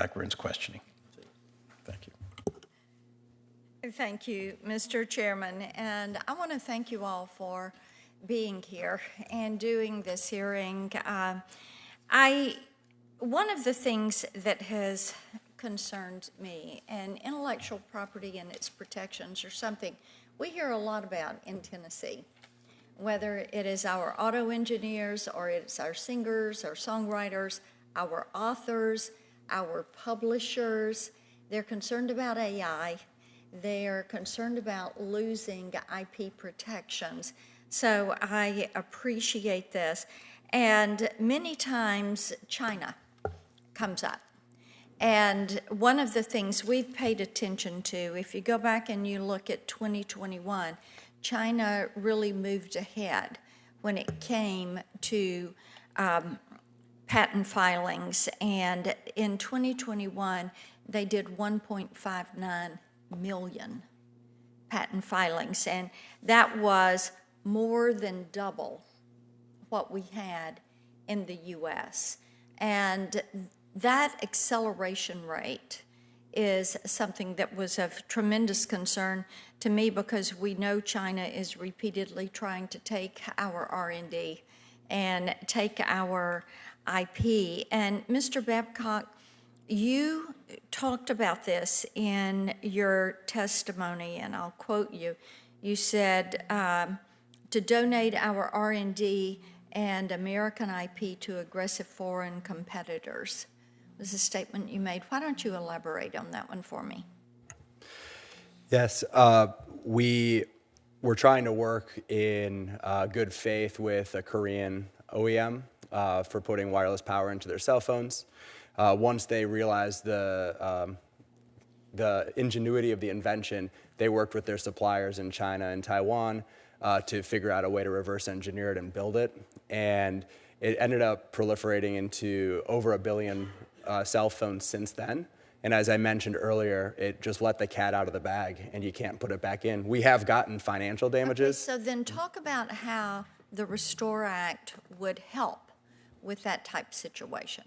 Blackburn's questioning. Thank you. Thank you, Mr. Chairman, and I want to thank you all for being here and doing this hearing. One of the things that has concerned me, and intellectual property and its protections are something we hear a lot about in Tennessee, whether it is our auto engineers or it's our singers, our songwriters, our authors, our publishers. They're concerned about AI. They're concerned about losing IP protections. So I appreciate this. And many times China comes up. And one of the things we've paid attention to, if you go back and you look at 2021, China really moved ahead when it came to patent filings. And in 2021, they did 1.59 million patent filings. And that was more than double what we had in the U.S. And that acceleration rate is something that was of tremendous concern to me because we know China is repeatedly trying to take our R&D and take our IP. And Mr. Babcock, you talked about this in your testimony, and I'll quote you. You said, to donate our R&D and American IP to aggressive foreign competitors was a statement you made. Why don't you elaborate on that one for me? Yes, we were trying to work in good faith with a Korean OEM for putting wireless power into their cell phones. Once they realized the ingenuity of the invention, they worked with their suppliers in China and Taiwan to figure out a way to reverse engineer it and build it. And it ended up proliferating into over 1 billion cell phones since then. And as I mentioned earlier, it just let the cat out of the bag and you can't put it back in. We have gotten financial damages. Okay, so then talk about how the Restore Act would help with that type situation.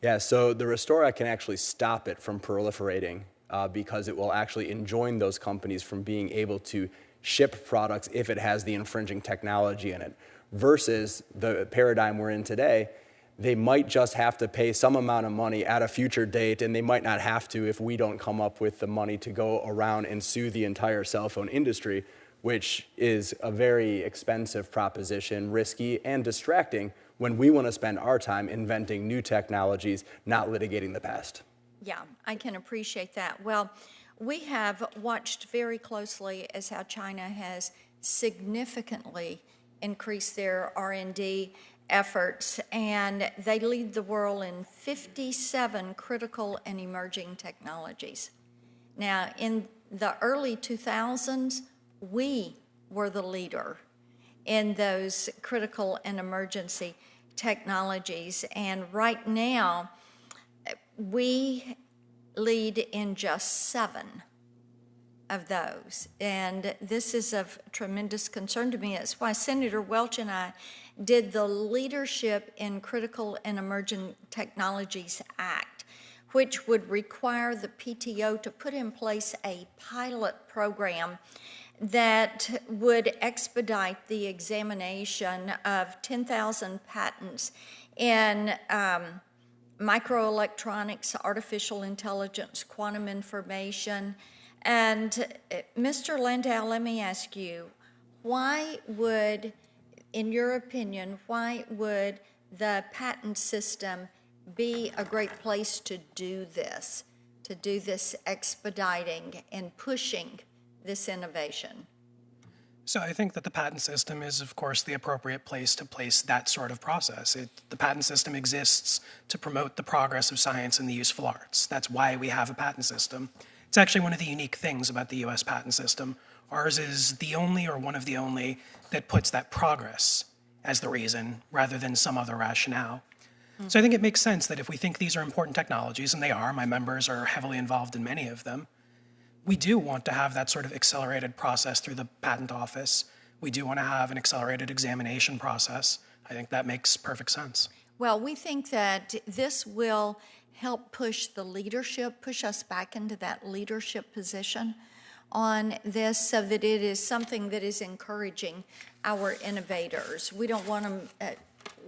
Yeah, so the Restore Act can actually stop it from proliferating because it will actually enjoin those companies from being able to ship products if it has the infringing technology in it. Versus the paradigm we're in today, they might just have to pay some amount of money at a future date, and they might not have to if we don't come up with the money to go around and sue the entire cell phone industry, which is a very expensive proposition, risky and distracting when we want to spend our time inventing new technologies, not litigating the past. Yeah, I can appreciate that. Well, we have watched very closely as how China has significantly increased their R&D efforts, and they lead the world in 57 critical and emerging technologies. Now, in the early 2000s, we were the leader in those critical and emergency technologies, and right now, we lead in just 7 of those, and this is of tremendous concern to me. That's why Senator Welch and I did the Leadership in Critical and Emerging Technologies Act, which would require the PTO to put in place a pilot program that would expedite the examination of 10,000 patents in microelectronics, artificial intelligence, quantum information. And Mr. Landau, let me ask you, why would, in your opinion, why would the patent system be a great place to do this expediting and pushing this innovation? So I think that the patent system is, of course, the appropriate place to place that sort of process. The patent system exists to promote the progress of science and the useful arts. That's why we have a patent system. It's actually one of the unique things about the U.S. patent system. Ours is the only or one of the only that puts that progress as the reason rather than some other rationale. So I think it makes sense that if we think these are important technologies, and they are, my members are heavily involved in many of them, we do want to have that sort of accelerated process through the patent office. We do want to have an accelerated examination process. I think that makes perfect sense. Well, we think that this will help push the leadership, push us back into that leadership position on this so that it is something that is encouraging our innovators. We don't want them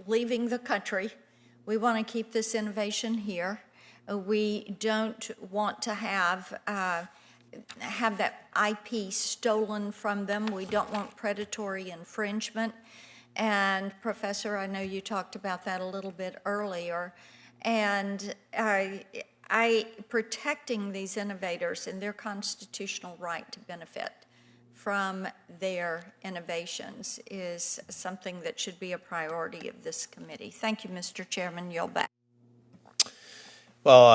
leaving the country. We want to keep this innovation here. We don't want to have that IP stolen from them. We don't want predatory infringement. And Professor, I know you talked about that a little bit earlier. And protecting these innovators and their constitutional right to benefit from their innovations is something that should be a priority of this committee. Thank you, Mr. Chairman. Yield back. Well,